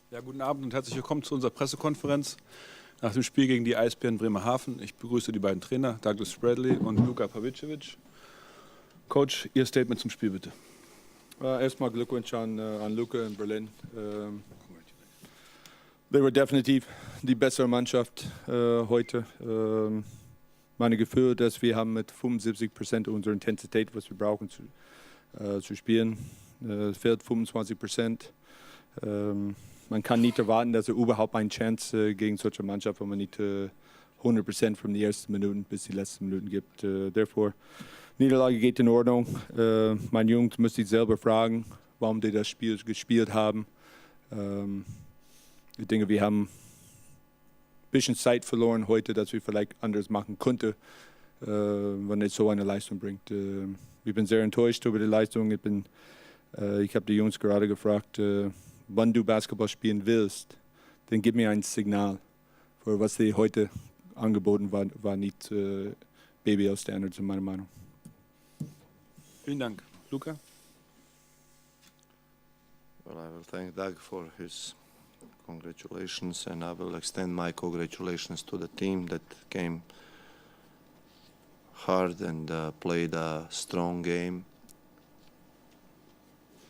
Ja, guten Abend und herzlich willkommen zu unserer Pressekonferenz nach dem Spiel gegen die Eisbären Bremerhaven. Ich begrüße die beiden Trainer, Spradley und Luka Pavicevic. Coach, Ihr Statement zum Spiel bitte. Erstmal Glückwunsch an Luka in Berlin. They were definitiv die bessere Mannschaft heute. Meine Gefühl, dass wir haben mit 75% unserer Intensität, was wir brauchen zu spielen, fehlt 25%. Man kann nicht erwarten, dass überhaupt eine Chance gegen solche Mannschaft, wenn man nicht 100% von den ersten Minuten bis die letzten Minuten gibt. Therefore, Niederlage geht in Ordnung. Meine Jungs müssen sich selber fragen, warum die das Spiel gespielt haben. Ich denke, wir haben ein bisschen Zeit verloren heute, dass wir vielleicht anders machen könnten, wenn es so eine Leistung bringt. Ich bin sehr enttäuscht über die Leistung. Ich habe die Jungs gerade gefragt, wann du Basketball spielen willst, dann gib mir ein Signal. Für was sie heute angeboten war nicht BBL-Standards in meiner Meinung. Vielen Dank. Luka? Well, I will thank Doug for his congratulations, and I will extend my congratulations to the team that came hard and played a strong game,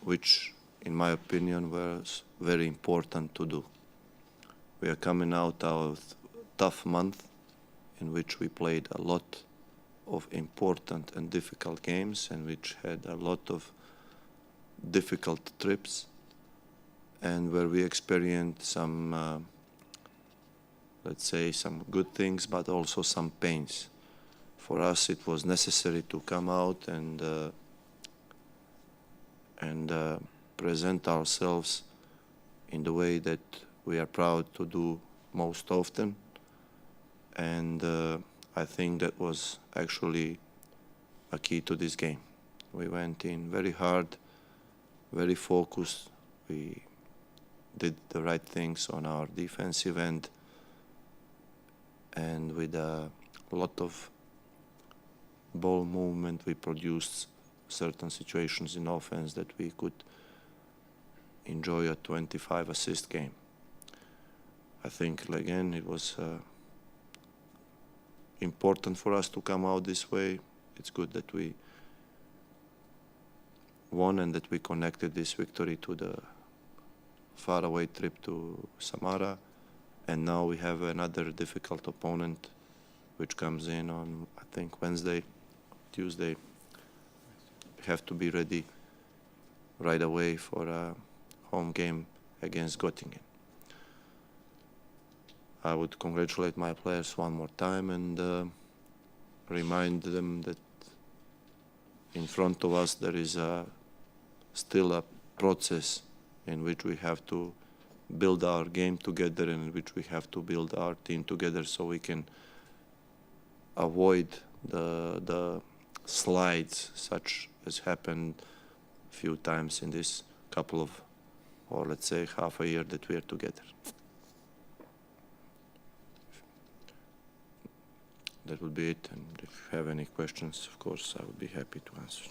which in my opinion was very important to do. We are coming out of a tough month in which we played a lot of important and difficult games and which had a lot of difficult trips and where we experienced some, let's say, some good things but also some pains. For us it was necessary to come out and present ourselves in the way that we are proud to do most often, and I think that was actually a key to this game. We went in very hard, very focused. We did the right things on our defensive end, and with a lot of ball movement we produced certain situations in offense that we could enjoy a 25 assist game. I think again it was important for us to come out this way. It's good that we won and that we connected this victory to the faraway trip to Samara, and now we have another difficult opponent which comes in on, I think, Wednesday, Tuesday. We have to be ready right away for a home game against Göttingen. I would congratulate my players one more time and remind them that in front of us there is still a process in which we have to build our game together and in which we have to build our team together so we can avoid the slides such as happened a few times in this couple of, or let's say half a year that we are together. That would be it, and if you have any questions, of course, I would be happy to answer.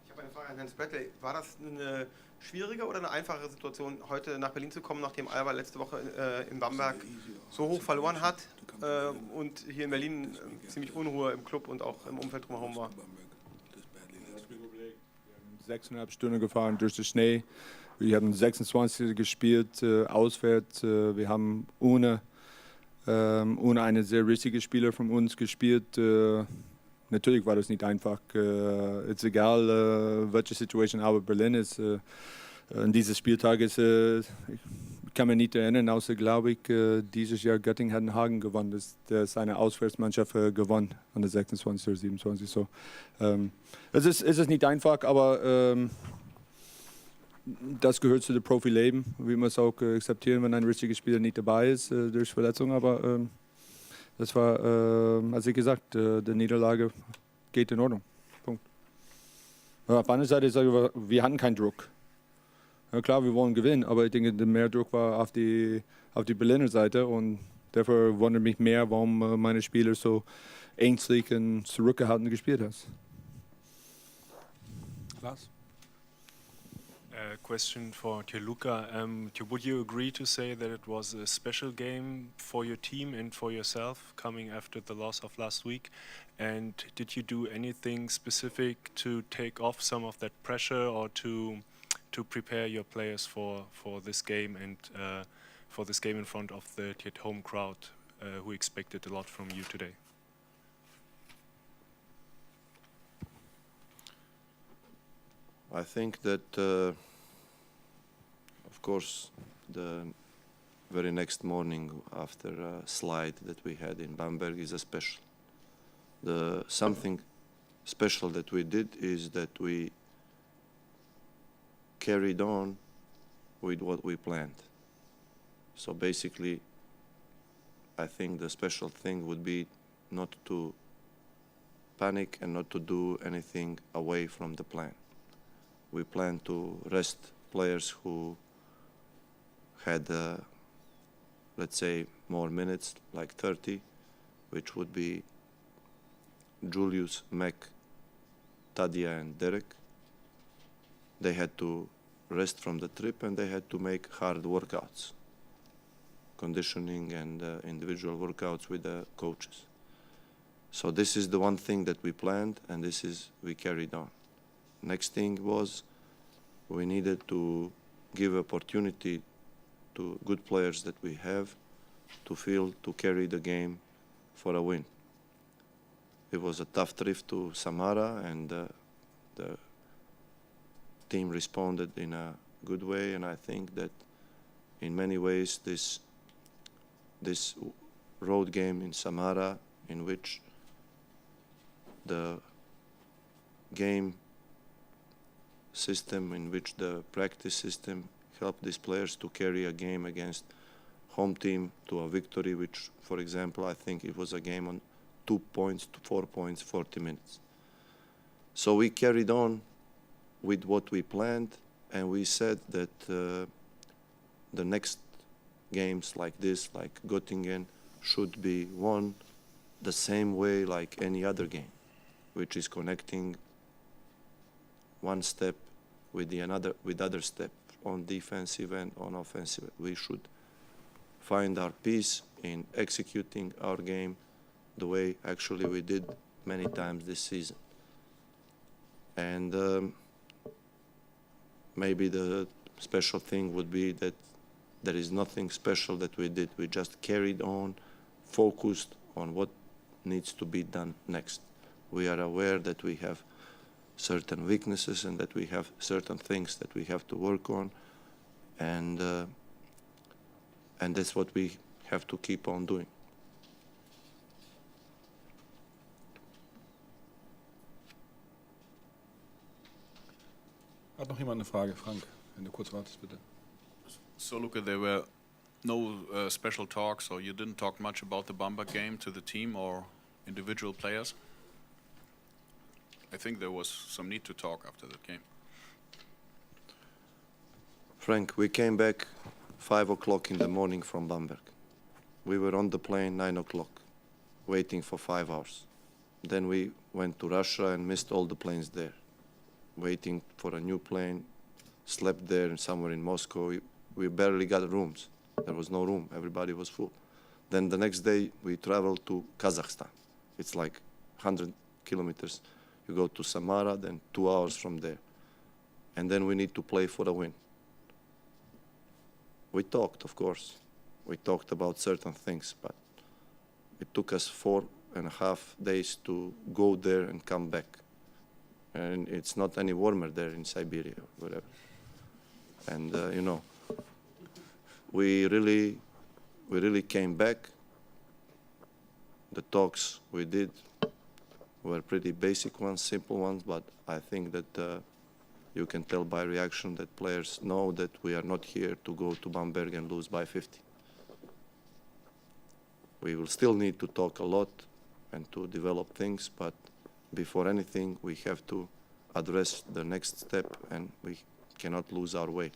Ich habe eine Frage an Herrn Spradley. War das eine schwierige oder eine einfache Situation, heute nach Berlin zu kommen, nachdem Alba letzte Woche in Bamberg so hoch verloren hat und hier in Berlin ziemlich Unruhe im Club und auch im Umfeld drumherum war? 6,5 Stunden gefahren durch den Schnee. Wir haben 26 gespielt, auswärts. Wir haben ohne einen sehr richtigen Spieler von uns gespielt. Natürlich war das nicht einfach. Es ist egal, welche Situation aber Berlin ist. An diesem Spieltag ist, ich kann mich nicht erinnern, außer glaube ich, dieses Jahr Göttingen hat in Hagen gewonnen. Das ist eine Auswärtsmannschaft gewonnen an der 26 oder 27. So. Es ist nicht einfach, aber das gehört zu dem Profileben. Wir müssen auch akzeptieren, wenn ein richtiger Spieler nicht dabei ist durch Verletzung. Aber das war, als ich gesagt, die Niederlage geht in Ordnung. Punkt. Auf der anderen Seite sage ich, wir hatten keinen Druck. Ja, klar, wir wollen gewinnen, aber ich denke, der mehr Druck war auf die Berliner Seite und dafür wundert mich mehr, warum meine Spieler so ängstlich und zurückgehalten gespielt haben. Lars? Question for Luka. Would you agree to say that it was a special game for your team and for yourself coming after the loss of last week? And did you do anything specific to take off some of that pressure or to prepare your players for this game and for this game in front of the home crowd who expected a lot from you today? I think that, of course, the very next morning after a slide that we had in Bamberg is a special. Something special that we did is that we carried on with what we planned. So basically, I think the special thing would be not to panic and not to do anything away from the plan. We plan to rest players who had, let's say, more minutes, like 30, which would be Julius, Mac, Tadia and Derek. They had to rest from the trip and they had to make hard workouts, conditioning and individual workouts with the coaches. So this is the one thing that we planned and this is we carried on. Next thing was we needed to give opportunity to good players that we have to carry the game for a win. It was a tough trip to Samara and the team responded in a good way, and I think that in many ways this road game in Samara, in which the game system, in which the practice system helped these players to carry a game against home team to a victory, which, for example, I think it was a game on 2 points to 4 points, 40 minutes. So we carried on with what we planned, and we said that the next games like this, like Göttingen, should be won the same way like any other game, which is connecting one step with other step on defensive and on offensive. We should find our peace in executing our game the way actually we did many times this season. And maybe the special thing would be that there is nothing special that we did. We just carried on, focused on what needs to be done next. We are aware that we have certain weaknesses and that we have certain things that we have to work on, and that's what we have to keep on doing. Hat noch jemand eine Frage? Frank, wenn du kurz wartest, bitte. So, Luka, there were no special talks, or you didn't talk much about the Bamberg game to the team or individual players? I think there was some need to talk after that game. Frank, we came back 5 o'clock in the morning from Bamberg. We were on the plane 9 o'clock, waiting for 5 hours. Then we went to Russia and missed all the planes there, waiting for a new plane, slept there somewhere in Moscow. We barely got rooms. There was no room. Everybody was full. Then the next day we traveled to Kazakhstan. It's like 100 kilometers. You go to Samara, then 2 hours from there. And then we need to play for a win. We talked, of course. We talked about certain things, but it took us 4.5 days to go there and come back. And it's not any warmer there in Siberia or whatever. And, you know, we really came back. The talks we did were pretty basic ones, simple ones, but I think that you can tell by reaction that players know that we are not here to go to Bamberg and lose by 50. We will still need to talk a lot and to develop things, but before anything, we have to address the next step, and we cannot lose our way.